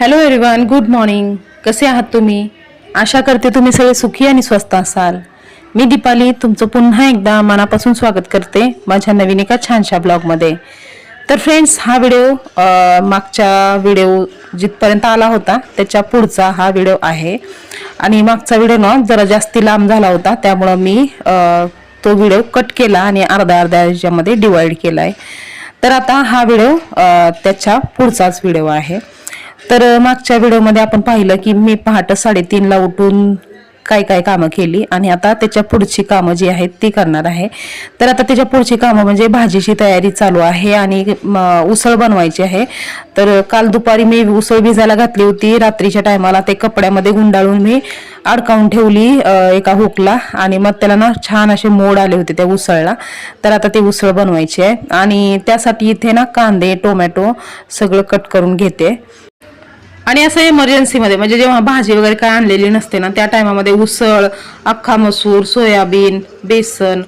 Hello everyone, good morning. कसे आहात तुम्ही? आशा करते तुम्ही सगळे सुखी आणि स्वस्त असाल. मी दीपाली तुमचं पुन्हा एकदा मनापासून स्वागत करते माझ्या नवीन एका छानशा ब्लॉगमध्ये. तर फ्रेंड्स, हा व्हिडिओ मागच्या व्हिडिओ जिथपर्यंत आला होता त्याच्या पुढचा हा व्हिडिओ आहे. आणि मागचा व्हिडिओ ना जरा जास्ती लांब झाला होता, त्यामुळं मी तो व्हिडिओ कट केला आणि अर्ध्या अर्ध्या ह्याच्यामध्ये डिवाइड केला आहे. तर आता हा व्हिडिओ त्याच्या पुढचाच व्हिडिओ आहे. तर मागच्या व्हिडिओमध्ये आपण पाहिलं की मी पहाटे 3:30ला उठून काय काय कामं केली आणि आता त्याच्या पुढची कामं जी आहेत ती करणार आहे. तर आता त्याच्या पुढची कामं म्हणजे भाजीची तयारी चालू आहे आणि उसळ बनवायची आहे. तर काल दुपारी मी उसळ भिजायला घातली होती. रात्रीच्या टायमाला ते कपड्यामध्ये गुंडाळून मी अडकावून ठेवली एका हुकला आणि मग त्याला ना छान असे मोड आले होते त्या उसळला. तर आता ते उसळ बनवायची आहे आणि त्यासाठी इथे ना कांदे टोमॅटो सगळं कट करून घेते. आणि असं इमर्जन्सीमध्ये म्हणजे जेव्हा भाजी वगैरे काय आणलेली नसते ना त्या टायमामध्ये उसळ, अख्खा मसूर, सोयाबीन, बेसन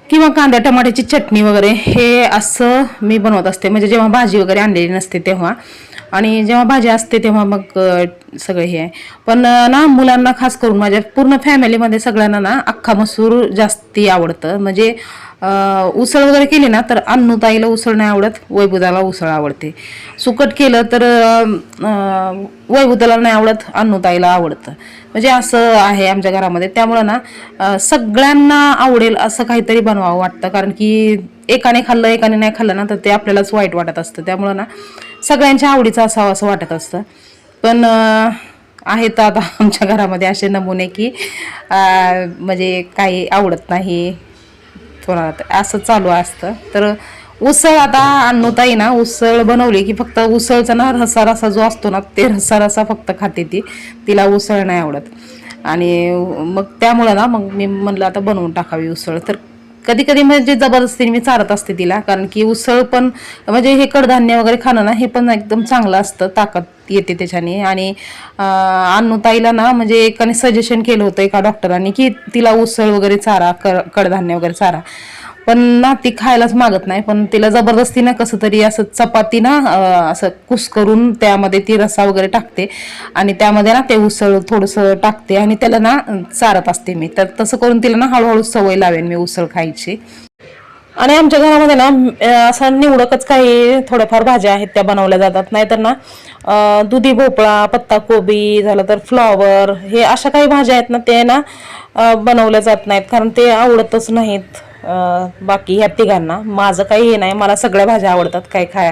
किंवा कांदा टमाट्याची चटणी वगैरे हे असं मी बनवत असते. म्हणजे जेव्हा भाजी वगैरे आणलेली नसते तेव्हा, आणि जेव्हा भाजी असते तेव्हा मग सगळं हे आहे. पण ना मुलांना खास करून माझ्या पूर्ण फॅमिलीमध्ये सगळ्यांना ना अख्खा मसूर जास्ती आवडतं. म्हणजे उसळ वगैरे केली ना तर अन्नूताईला उसळ नाही आवडत, वैभुदाला उसळ आवडते. सुकट केलं तर वैभुदाला नाही आवडत, अन्नूताईला आवडतं. म्हणजे असं आहे आमच्या घरामध्ये. त्यामुळं ना सगळ्यांना आवडेल असं काहीतरी बनवावं वाटतं, कारण की एकाने खाल्लं एकाने नाही खाल्लं ना तर ते आपल्यालाच वाईट वाटत असतं. त्यामुळं ना सगळ्यांच्या आवडीचं असावं असं वाटत असतं. पण आहेत आता आमच्या घरामध्ये असे नमुने की म्हणजे काही आवडत नाही, थोडा असं चालू असतं. तर उसळ आता अन्नूताई ना उसळ बनवली की फक्त उसळचा ना रसा रसा जो असतो ना ते रसा रसा फक्त खाते ती, तिला उसळ नाही आवडत. आणि मग त्यामुळं ना मग मी म्हणलं आता बनवून टाकावी उसळ. तर कधी कधी म्हणजे जबरदस्तीने मी चारत असते तिला, कारण की उसळ पण म्हणजे हे कडधान्य वगैरे खाणं ना हे पण एकदम चांगलं असतं, ताकद येते त्याच्याने. आणि अन्नूताईला ना म्हणजे एकाने सजेशन केलं होतं एका डॉक्टरांनी की तिला उसळ वगैरे चारा, कडधान्य वगैरे चारा. पण ना ती खायलाच मागत नाही. पण तिला जबरदस्ती ना कसं तरी असं चपाती ना असं कुस करून त्यामध्ये ती रसा वगैरे टाकते आणि त्यामध्ये ना ते उसळ थोडंसं टाकते आणि त्याला ना चारत असते मी. तर तसं करून तिला ना हळूहळू सवय लावेन मी उसळ खायची. आणि आमच्या घरामध्ये ना असं निवडकच काही थोड्याफार भाज्या आहेत त्या बनवल्या जातात. नाहीतर ना दुधी भोपळा, पत्ताकोबी झालं तर फ्लॉवर, हे अशा काही भाज्या आहेत ना ते ना बनवल्या जात नाहीत, कारण ते आवडतच नाहीत बाकी ह्या तिघांना. माझं काही हे नाही, मला सगळ्या भाज्या आवडतात. काय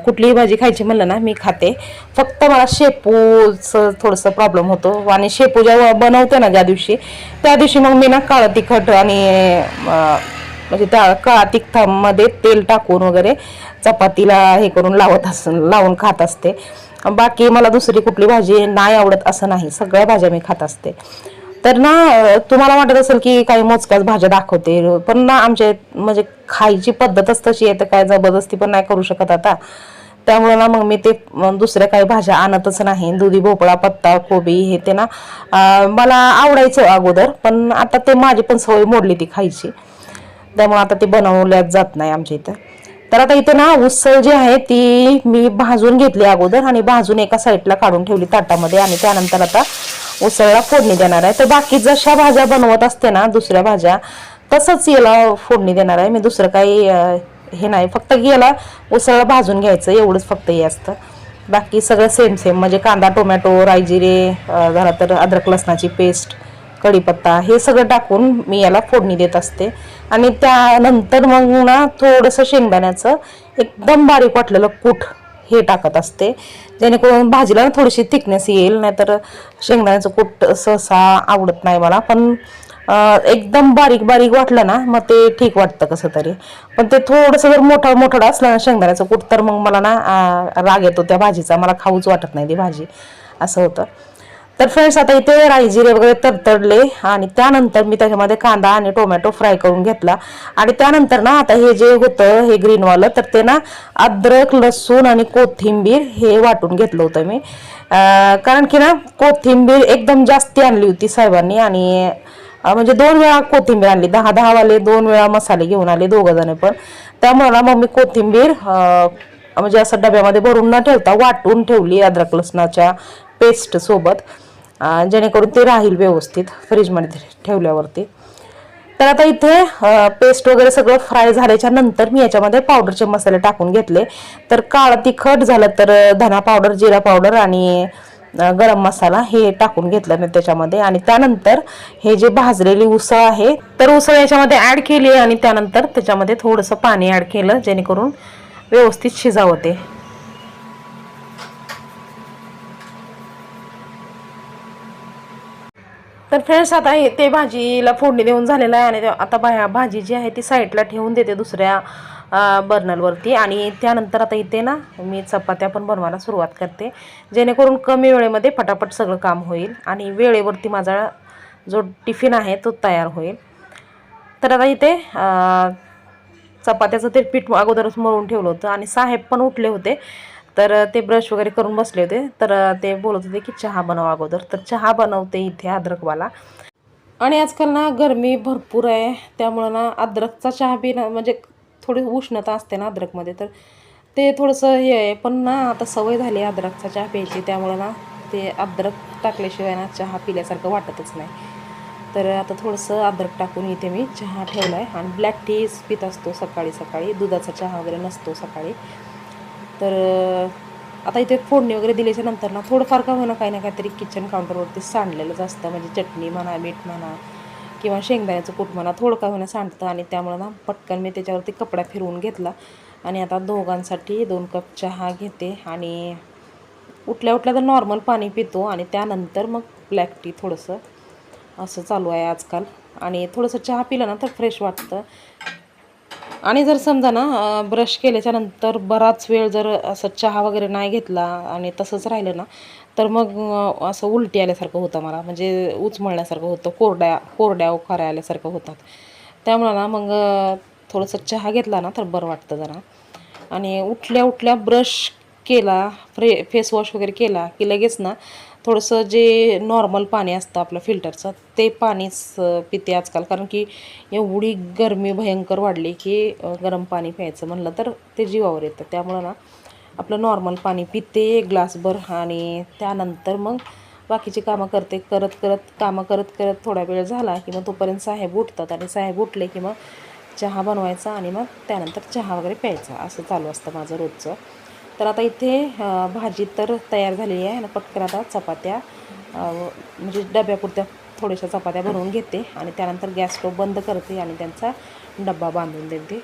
कुठलीही भाजी खायची म्हणलं ना मी खाते. फक्त मला शेपूचं थोडंसं प्रॉब्लेम होतो. आणि शेपू जेव्हा बनवते ना ज्या दिवशी त्या दिवशी मग मी ना काळं तिखट आणि म्हणजे त्या काळा तिखटामध्ये तेल टाकून वगैरे चपातीला हे करून लावून खात असते. बाकी मला दुसरी कुठली भाजी नाही आवडत असं नाही, सगळ्या भाज्या मी खात असते. तर ना तुम्हाला वाटत असेल की काही मोजक्याच भाज्या दाखवते, पण ना आमच्या म्हणजे खायची पद्धतच तशी आहे, तर काय जबरदस्ती पण नाही करू शकत आता. त्यामुळे ना मग मी ते दुसऱ्या काही भाज्या आणतच नाही. दुधी भोपळा, पत्ता कोबी हे ते ना मला आवडायचं अगोदर, पण आता ते माझी पण सवय मोडली ती खायची, त्यामुळे आता ते बनवल्याच जात नाही आमच्या इथं. तर आता इथे ना उसळ जी आहे ती मी भाजून घेतली अगोदर आणि भाजून एका साईडला काढून ठेवली ताटामध्ये. आणि त्यानंतर आता उसळला फोडणी देणार आहे. तर बाकी जशा भाज्या बनवत असते ना दुसऱ्या भाज्या तसंच याला फोडणी देणार आहे मी. दुसरं काही हे नाही, फक्त याला उसळला भाजून घ्यायचं एवढंच फक्त हे असतं. बाकी सगळं सेम सेम, म्हणजे कांदा टोमॅटो, राई जिरे, झाला तर अद्रक लसणाची पेस्ट, कढीपत्ता हे सगळं टाकून मी याला फोडणी देत असते. आणि त्यानंतर मग ना थोडंसं शेंगदाण्याचं एकदम बारीक वाटलेलं कूट हे टाकत असते, जेणेकरून भाजीला थोडीशी थिकनेस येईल. नाहीतर शेंगदाण्याचं कूट सहसा आवडत नाही मला, पण एकदम बारीक बारीक वाटलं ना मग ते ठीक वाटतं कसं तरी. पण ते थोडंसं जर मोठं असलं ना शेंगदाण्याचं कूट तर मग मला ना राग येतो त्या भाजीचा, मला खाऊच वाटत नाही ती भाजी, असं होतं. तर फ्रेंड्स, आता इथे राई जिरे वगैरे तडतडले आणि त्यानंतर मी त्याच्यामध्ये कांदा आणि टोमॅटो फ्राय करून घेतला. आणि त्यानंतर ना आता हे जे होतं हे ग्रीनवालं तर ते ना अद्रक लसूण आणि कोथिंबीर हे वाटून घेतलं होतं मी, कारण की ना कोथिंबीर एकदम जास्ती आणली होती साहेबांनी. आणि म्हणजे 2 वेळा कोथिंबीर आणली, 10 वाले 2 वेळा मसाले घेऊन आले दोघं जण पण. त्यामुळे ना मग मी कोथिंबीर म्हणजे असं डब्यामध्ये भरून न ठेवता वाटून ठेवली अद्रक लसणाच्या पेस्ट सोबत, जेणेकरून ते राहील व्यवस्थित फ्रीजमध्ये ठेवल्यावरती. तर आता इथे पेस्ट वगैरे सगळं फ्राय झाल्याच्या नंतर मी याच्यामध्ये पावडरचे मसाले टाकून घेतले. तर काळं तिखट झालं तर धना पावडर, जिरा पावडर आणि गरम मसाला हे टाकून घेतलं मी त्याच्यामध्ये. आणि त्यानंतर हे जे भाजलेली उसळ आहे तर उसळ याच्यामध्ये ऍड केली आणि त्यानंतर त्याच्यामध्ये थोडंसं पाणी ऍड केलं जेणेकरून व्यवस्थित शिजावं ते. तर फ्रेंड्स आता ते भाजीला फोडणी देऊन झालेलं आहे आणि आता भाजी जी आहे ती साईडला ठेवून देते दुसऱ्या बर्नरवरती. आणि त्यानंतर आता इथे ना मी चपात्या पण बनवायला सुरुवात करते, जेणेकरून कमी वेळेमध्ये पटापट सगळं काम होईल आणि वेळेवरती माझा जो टिफिन आहे तो तयार होईल. तर आता इथे चपात्याचं ते पीठ अगोदरच मळून ठेवलं होतं आणि साहेब पण उठले होते. तर ते ब्रश वगैरे करून बसले होते. तर ते बोलत होते की चहा बनवा अगोदर. तर चहा बनवते इथे अद्रकवाला. आणि आजकाल ना गरमी भरपूर आहे, त्यामुळं ना अद्रकचा चहा पिणं म्हणजे थोडी उष्णता असते ना अद्रकमध्ये, तर ते थोडंसं हे आहे. पण ना आता सवय झाली अद्रकचा चहा प्यायची, त्यामुळं ना ते अद्रक टाकल्याशिवाय ना चहा पिल्यासारखं वाटतच नाही. तर आता थोडंसं अद्रक टाकून इथे मी चहा ठेवला आहे. आणि ब्लॅक टीच पित असतो सकाळी सकाळी, दुधाचा चहा वगैरे नसतो सकाळी. तर आता इथे फोडणी वगैरे दिल्याच्या नंतर ना थोडंफार का होईना काही ना काहीतरी किचन काउंटरवरती सांडलेलंच असतं. म्हणजे चटणी म्हणा, मीठ म्हणा किंवा शेंगदाण्याचं कूट म्हणा, थोडं का होईना सांडतं. आणि त्यामुळं ना पटकन मी त्याच्यावरती कपडा फिरवून घेतला. आणि आता दोघांसाठी 2 कप चहा घेते. आणि उठल्या उठल्या तर नॉर्मल पाणी पितो आणि त्यानंतर मग ब्लॅक टी थोडंसं, असं चालू आहे आजकाल. आणि थोडंसं चहा पिलं ना तर फ्रेश वाटतं. आणि जर समजा ना ब्रश केल्याच्या नंतर बराच वेळ जर असं चहा वगैरे नाही घेतला आणि तसंच राहिलं ना, तर मग असं उलटी आल्यासारखं होतं मला, म्हणजे उचमळल्यासारखं होतं, कोरड्या उखाऱ्या आल्यासारखं होतात. त्यामुळं ना मग थोडंसं चहा घेतला ना तर बरं वाटतं जरा. आणि उठल्या उठल्या ब्रश केला, फेस वॉश वगैरे केला की लगेच ना थोडंसं जे नॉर्मल पाणी असतं आपलं फिल्टरचं ते पाणीच पिते आजकाल. कारण की एवढी गरमी भयंकर वाढली की गरम पाणी प्यायचं म्हणलं तर ते जीवावर येतं. त्यामुळं ना आपलं नॉर्मल पाणी पिते ग्लासभर. आणि त्यानंतर मग बाकीची कामं करते. कामं करत करत थोडा वेळ झाला की मग तोपर्यंत साहेब उठतात. आणि साहेब उठले की मग चहा बनवायचा आणि मग त्यानंतर चहा वगैरे प्यायचा, असं चालू असतं माझं रोजचं. तर आता इथे भाजी तर तयार झालेली आहे आणि पटकन आता चपात्या म्हणजे डब्यापुरत्या थोड्याशा चपात्या बनवून घेते आणि त्यानंतर गॅस स्टोव बंद करते आणि त्यांचा डब्बा बांधून देते.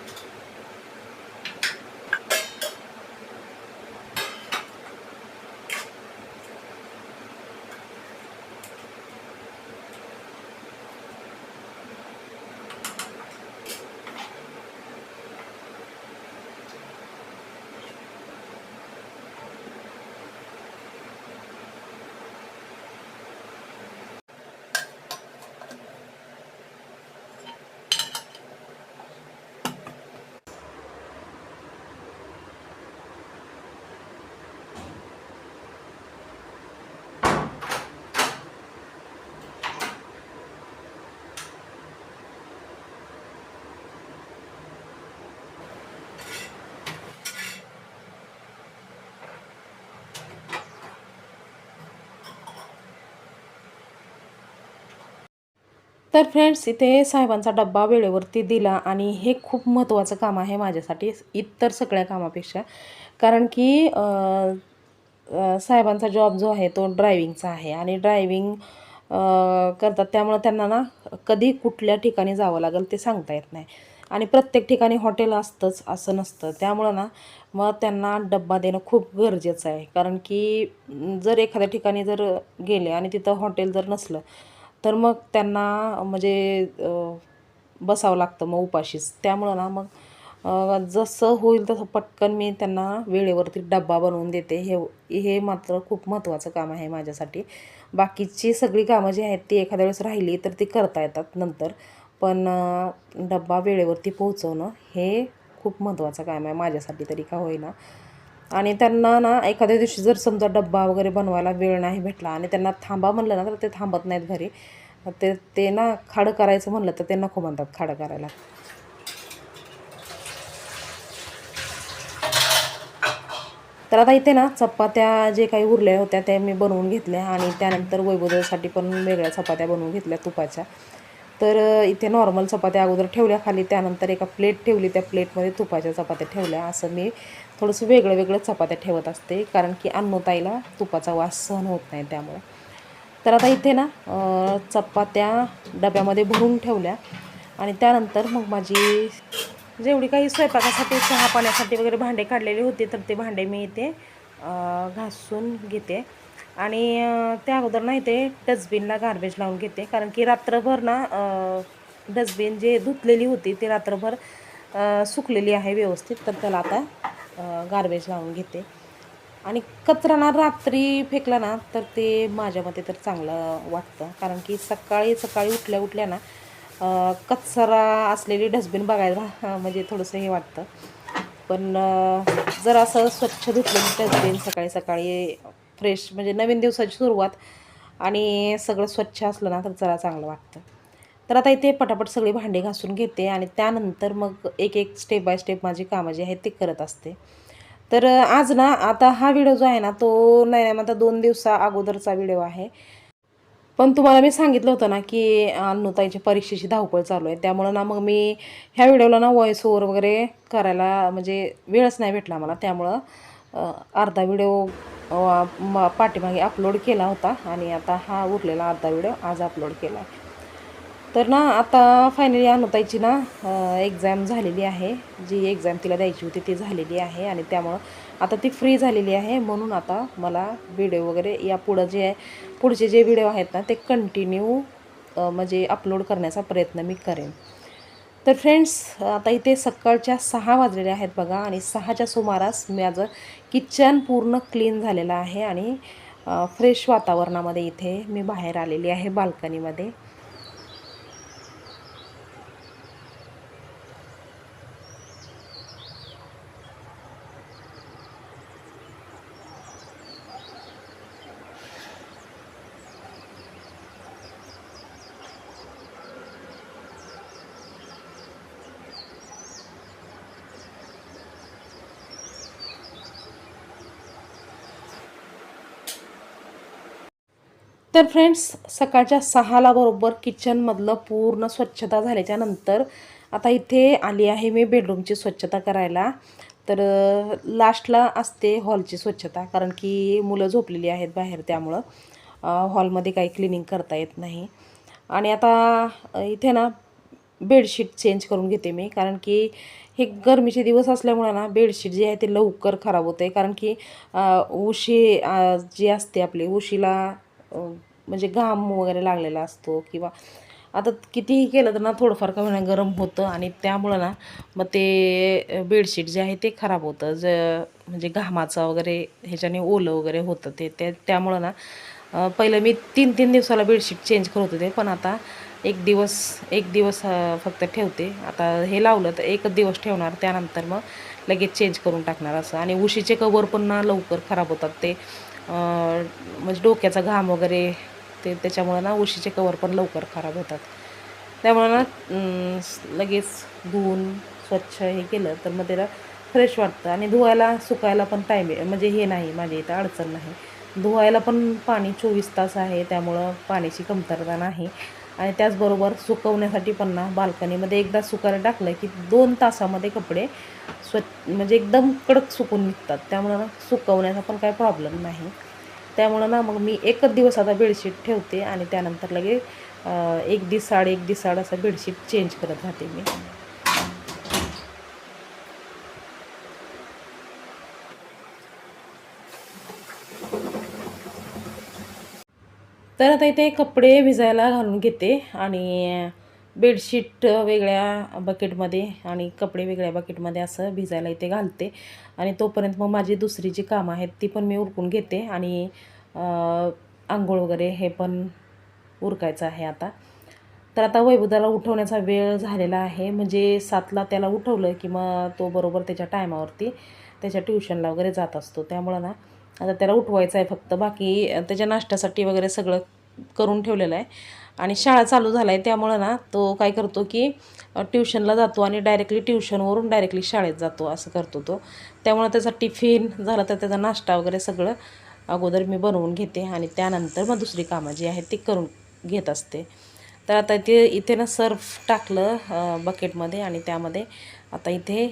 तर फ्रेंड्स इथे साहेबांचा डब्बा वेळेवरती दिला आणि हे खूप महत्त्वाचं काम आहे माझ्यासाठी इतर सगळ्या कामापेक्षा. कारण की साहेबांचा जॉब जो आहे तो ड्रायव्हिंगचा आहे आणि ड्रायव्हिंग करतात. त्यामुळं त्यांना ना कधी कुठल्या ठिकाणी जावं लागेल ते सांगता येत नाही. आणि प्रत्येक ठिकाणी हॉटेल असतंच असं नसतं. त्यामुळं ना मग त्यांना डब्बा देणं खूप गरजेचं आहे. कारण की जर एखाद्या ठिकाणी जर गेले आणि तिथं हॉटेल जर नसलं तर मग त्यांना म्हणजे बसावं लागतं मग उपाशीच. त्यामुळं ना मग जसं होईल तसं पटकन मी त्यांना वेळेवरती डब्बा बनवून देते. हे मात्र खूप महत्त्वाचं काम आहे माझ्यासाठी. बाकीची सगळी कामं जी आहेत ती एखाद्या वेळेस राहिली तर ती करता येतात नंतर. पण डब्बा वेळेवरती पोहोचवणं हे खूप महत्त्वाचं काम आहे माझ्यासाठी तरी का होईना. आणि त्यांना ना एखाद्या दिवशी जर समजा डब्बा वगैरे बनवायला वेळ नाही भेटला आणि त्यांना थांबा म्हणलं ना तर ते थांबत नाहीत घरी. ते ते ना खाडं करायचं म्हणलं तर ते नको म्हणतात खाडं करायला. तर आता इथे ना चपात्या जे काही उरल्या होत्या त्या मी बनवून घेतल्या आणि त्यानंतर वैभवसाठी पण वेगळ्या चपात्या बनवून घेतल्या तुपाच्या. तर इथे नॉर्मल चपात्या अगोदर ठेवल्या खाली, त्यानंतर एका प्लेट ठेवली, त्या प्लेटमध्ये तुपाच्या चपात्या ठेवल्या. असं मी थोडंसं वेगळं वेगळं चपात्या ठेवत असते, कारण की अन्नूताईला तुपाचा वास सहन होत नाही त्यामुळे. तर आता इथे ना चपात्या डब्यामध्ये भरून ठेवल्या आणि त्यानंतर मग माझी जेवढी काही स्वयंपाकासाठी चहा पाण्यासाठी वगैरे भांडे काढलेले होते तर ते भांडे मी इथे घासून घेते. आणि त्या अगोदर ना इथे डस्टबिनला गार्बेज लावून घेते, कारण की रात्रभर ना डस्टबिन जे धुतलेली होती ती रात्रभर सुकलेली आहे व्यवस्थित, तर त्याला आता गार्बेज लावून घेते. आणि कचरा ना रात्री फेकला ना तर ते माझ्या मते तर चांगलं वाटतं, कारण की सकाळी सकाळी उठल्या उठल्या ना कचरा असलेली डस्टबिन बघायला म्हणजे थोडंसं हे वाटतं. पण जर असं स्वच्छ धुतलेली डस्टबिन सकाळी सकाळी फ्रेश म्हणजे नवीन दिवसाची सुरुवात आणि सगळं स्वच्छ असलं ना तर जरा चांगलं वाटतं. तर आता इथे पटापट सगळी भांडी घासून घेते आणि त्यानंतर मग एक एक स्टेप बाय स्टेप माझी कामं जी आहेत ती करत असते. तर आज ना आता हा व्हिडिओ जो आहे ना तो नाही आता 2 दिवसा अगोदरचा व्हिडिओ आहे. पण तुम्हाला मी सांगितलं होतं ना की अन्नूताईची परीक्षेची धावपळ चालू आहे, त्यामुळं ना मग मी ह्या व्हिडिओला ना व्हॉईस ओव्हर वगैरे करायला म्हणजे वेळच नाही भेटला मला. त्यामुळं अर्धा व्हिडिओ पाठीमागे अपलोड केला होता आणि आता हा उरलेला अर्धा व्हिडिओ आज अपलोड केला आहे. तर ना आता फायनली अनुताईची ना एक्झाम झालेली आहे, जी एक्झाम तिला द्यायची होती ती झालेली आहे आणि त्यामुळं आता ती फ्री झालेली आहे. म्हणून आता मला व्हिडिओ वगैरे या पुढचे जे व्हिडिओ आहेत ना ते कंटिन्यू म्हणजे अपलोड करण्याचा प्रयत्न मी करेन. तर फ्रेंड्स आता इथे सकाळच्या 6 वाजलेले आहेत बघा आणि 6च्या सुमारास माझं किचन पूर्ण क्लीन झालेलं आहे आणि फ्रेश वातावरणामध्ये इथे मी बाहेर आलेली आहे बाल्कनीमध्ये. तर फ्रेंड्स सकाळच्या 6ला बरोबर किचनमधलं पूर्ण स्वच्छता झाल्याच्या नंतर आता इथे आली आहे मी बेडरूमची स्वच्छता करायला. तर लास्टला असते हॉलची स्वच्छता, कारण की मुलं झोपलेली आहेत बाहेर, त्यामुळं हॉलमध्ये काही क्लिनिंग करता येत नाही. आणि आता इथे ना बेडशीट चेंज करून घेते मी, कारण की हे गरमीचे दिवस असल्यामुळे ना बेडशीट जे आहे ते लवकर खराब होते, कारण की उशी जी असते आपली उशीला म्हणजे घाम वगैरे लागलेला असतो, किंवा आता कितीही केलं तर ना थोडंफार का होईना गरम होतं आणि त्यामुळं ना मग ते बेडशीट जे आहे ते खराब होतं. म्हणजे घामाचं वगैरे ह्याच्याने ओलं वगैरे होतं त्यामुळं ना पहिलं मी 3-3 दिवसाला बेडशीट चेंज करत होते, पण आता एक दिवस फक्त ठेवते. आता हे लावलं तर एकच दिवस ठेवणार, त्यानंतर मग लगेच चेंज करून टाकणार असं. आणि उशीचे कवर पण ना लवकर खराब होतात ते म्हणजे डोक्याचा घाम वगैरे त्याच्यामुळं ना उशीचे कवर पण लवकर खराब होतात. त्यामुळं ना लगेच धुवून स्वच्छ हे केलं तर मग त्याला फ्रेश वाटतं आणि धुवायला सुकायला पण टाईम म्हणजे हे नाही, माझ्या इथं अडचण नाही. धुवायला पण पाणी 24 तास आहे, त्यामुळं पाण्याची कमतरता नाही. आणि त्याचबरोबर सुकवण्यासाठी पण ना बाल्कनीमध्ये एकदा सुकायला टाकलं की 2 तासामध्ये कपडे म्हणजे एकदम कडक सुकून निघतात, त्यामुळं ना सुकवण्याचा पण काही प्रॉब्लेम नाही. त्यामुळं ना मग मी एकच दिवस आता बेडशीट ठेवते आणि त्यानंतर लगेच एक दिवसाआड असं बेडशीट चेंज करत राहते मी. तर आता इथे कपडे भिजायला घालून घेते आणि बेडशीट वेगळ्या बकेटमध्ये आणि कपडे वेगळ्या बकेटमध्ये असं भिजायला इथे घालते. आणि तोपर्यंत मग माझी दुसरी जी कामं आहेत ती पण मी उरकून घेते आणि अंघोळ वगैरे हे पण उरकायचं आहे आता. तर आता वैभवदाला उठवण्याचा वेळ झालेला आहे, म्हणजे 7ला त्याला उठवलं की मग तो बरोबर त्याच्या टायमावरती त्याच्या ट्युशनला वगैरे जात असतो. त्यामुळं ना आता त्याला उठवायचं आहे फक्त, बाकी त्याच्या नाश्त्यासाठी वगैरे सगळं करून ठेवलेलं आहे. आणि शाळा चालू झाला आहे त्यामुळं ना तो काय करतो की ट्युशनला जातो आणि डायरेक्टली ट्युशनवरून डायरेक्टली शाळेत जातो असं करतो तो. त्यामुळं त्याचा टिफिन झाला तर त्याचा नाश्ता वगैरे सगळं अगोदर मी बनवून घेते आणि त्यानंतर मग दुसरी कामं जी आहेत ती करून घेत असते. तर आता इथे ना सर्फ टाकलं बकेटमध्ये आणि त्यामध्ये आता इथे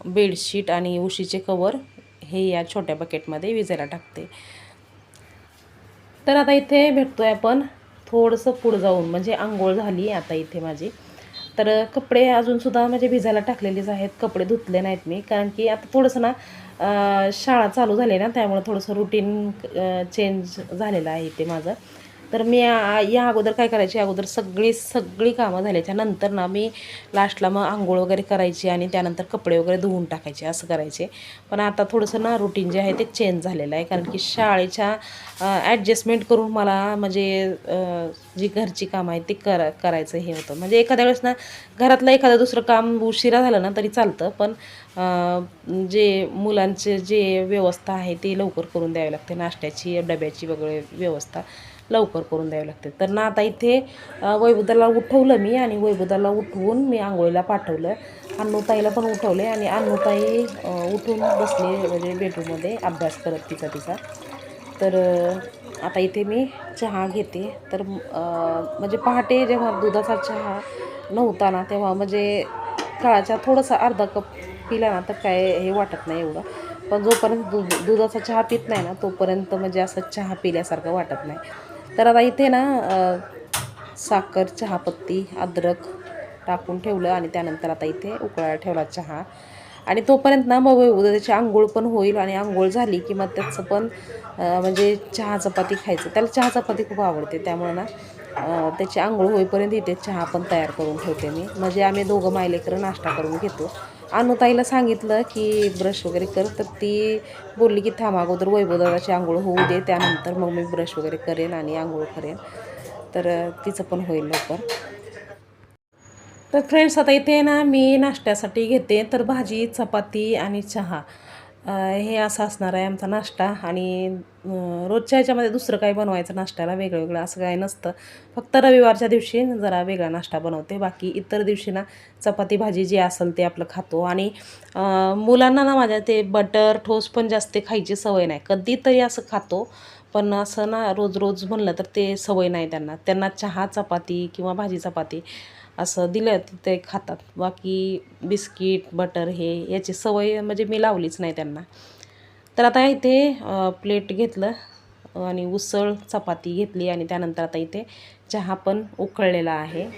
बेडशीट आणि उशीचे कवर हे या छोट्या बकेटमध्ये विजायला टाकते. तर आता इथे भेटतोय आपण थोडंसं पुढं जाऊन, म्हणजे आंघोळ झाली आता इथे माझी. तर कपडे अजूनसुद्धा म्हणजे भिजायला टाकलेलेच आहेत, कपडे धुतले नाहीत मी, कारण की आता थोडंसं ना शाळा चालू झाली ना त्यामुळं थोडंसं रुटीन चेंज झालेलं आहे ते माझं. तर मी या अगोदर काय करायची, अगोदर सगळी कामं झाल्याच्या नंतर ना मी लास्टला मग आंघोळ वगैरे करायची आणि त्यानंतर कपडे वगैरे धुवून टाकायचे असं करायचे. पण आता थोडंसं ना रुटीन जे आहे ते चेंज झालेलं आहे, कारण की शाळेच्या ॲडजस्टमेंट करून मला म्हणजे जी घरची कामं आहेत ती करायचं हे होतं. म्हणजे एखाद्या वेळेस ना घरातलं एखादं दुसरं काम उशिरा झालं ना तरी चालतं, पण जे मुलांचे जे व्यवस्था आहे ती लवकर करून द्यावी लागते, नाश्त्याची डब्याची वगैरे व्यवस्था लवकर करून द्यावी लागते. तर ना आता इथे वैभवदाला उठवलं मी आणि वैभवदाला उठवून मी आंघोळीला पाठवलं. अन्नूताईला पण उठवले आणि अन्नूताई उठून बसली म्हणजे बेडरूममध्ये अभ्यास करत तिचा. तर आता इथे मी चहा घेते. तर म्हणजे पहाटे जेव्हा दुधाचा चहा नव्हता ना तेव्हा म्हणजे काळाच्या थोडंसं अर्धा कप पिला ना तर काय हे वाटत नाही एवढं, पण जोपर्यंत दुधाचा चहा पित नाही ना तोपर्यंत म्हणजे असं चहा पिल्यासारखं वाटत नाही. तर आता इथे ना साखर, चहापत्ती, अद्रक टाकून ठेवलं आणि त्यानंतर आता इथे उकळायला ठेवला चहा. आणि तोपर्यंत ना मग त्याची आंघोळ पण होईल आणि आंघोळ झाली की मग त्याचं पण म्हणजे चहा चपाती खायचं, त्याला चहा चपाती खूप आवडते. त्यामुळे ना त्याची आंघोळ होईपर्यंत इथे चहा पण तयार करून ठेवते मी, म्हणजे आम्ही दोघं मायलेकरं नाश्ता करून घेतो. अनुताईला सांगितलं की ब्रश वगैरे कर, तर ती बोलली की थांब अगोदर वैभवदादाची आंघोळ होऊ दे, त्यानंतर मग मी ब्रश वगैरे करेन आणि आंघोळ करेन. तर तिचं पण होईल लवकर. तर फ्रेंड्स आता इथे ना मी नाश्त्यासाठी घेते तर भाजी, चपाती आणि चहा हे असं असणार आहे आमचा नाश्ता. आणि रोजच्या ह्याच्यामध्ये दुसरं काही बनवायचं नाश्त्याला वेगळं असं काही नसतं. फक्त रविवारच्या दिवशी जरा वेगळा नाश्ता बनवते, बाकी इतर दिवशी ना चपाती भाजी जे असेल ते आपलं खातो. आणि मुलांना ना माझ्या ते बटर टोस्ट पण जास्त खायची सवय नाही, कधीतरी असं खातो, पण असं ना रोज म्हणलं तर ते सवय नाही त्यांना चहा चपाती किंवा भाजी चपाती असं दिलं ते खातात. बाकी बिस्किट बटर हे याची सवय म्हणजे मी लावलीच नाही त्यांना. तर आता इथे प्लेट घेतलं आणि उसळ चपाती घेतली आणि त्यानंतर आता इथे चहा पण उकळलेला आहे.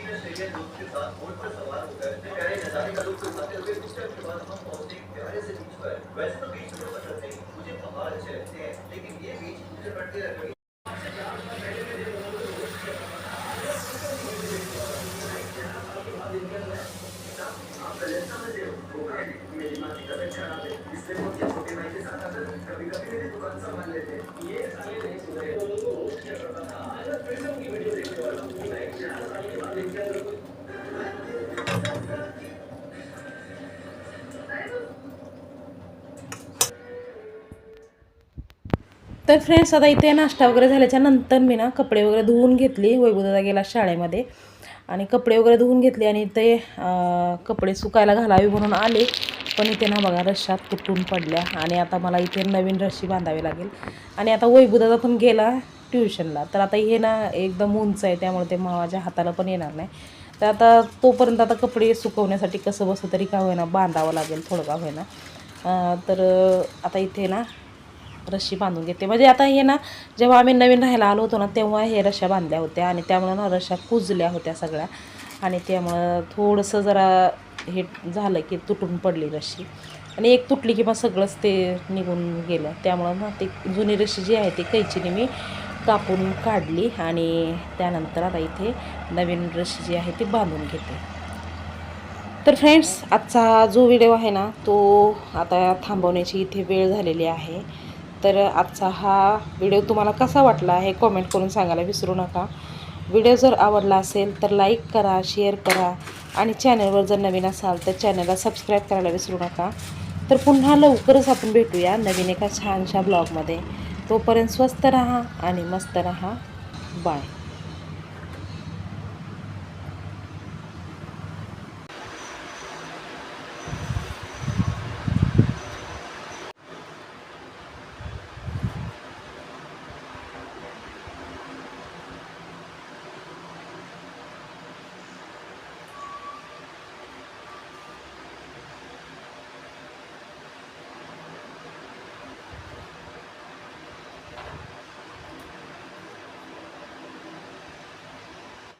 तर फ्रेंड्स आता इथे नाश्ता वगैरे झाल्याच्या नंतर मी ना कपडे वगैरे धुवून घेतली. वैभवदादा गेला शाळेमध्ये आणि कपडे वगैरे धुवून घेतले आणि ते कपडे सुकायला घालावे म्हणून आले, पण इथे ना बघा रश्श्यात तुटून पडल्या आणि आता मला इथे नवीन रश्शी बांधावी लागेल. आणि आता वैभवदादा पण गेला ट्युशनला, तर आता हे ना एकदम उंच आहे त्यामुळे ते माझ्या हाताला पण येणार नाही. तर आता तोपर्यंत आता कपडे सुकवण्यासाठी कसं बसं तरी का होईना बांधावं लागेल, थोडं का होईना. तर आता इथे ना रश्शी बांधून घेते. म्हणजे आता हे ना जेव्हा आम्ही नवीन राहायला आलो होतो ना तेव्हा हे रश्श्या बांधल्या होत्या आणि त्यामुळे ना रश्श्या कुजल्या होत्या सगळ्या आणि त्यामुळं थोडंसं जरा हे झालं की तुटून पडली रश्शी. आणि एक तुटली की मग सगळंच ते निघून गेलं. त्यामुळं ना ते जुनी रश्शी जी आहे ती कैचीने मी कापून काढली आणि त्यानंतर आता इथे नवीन रश्शी जी आहे ती बांधून घेते. तर फ्रेंड्स आजचा जो व्हिडिओ आहे ना तो आता थांबवण्याची इथे वेळ झालेली आहे. तर आजचा हा व्हिडिओ तुम्हाला कसा वाटला हे कॉमेंट करून सांगायला विसरू नका. व्हिडिओ जर आवडला असेल तर लाईक करा, शेअर करा आणि चॅनलवर जर नवीन असाल तर चॅनलला सबस्क्राईब करायला विसरू नका. तर पुन्हा लवकरच आपण भेटूया नवीन एका छानशा ब्लॉगमध्ये. तोपर्यंत स्वस्त राहा आणि मस्त राहा. बाय.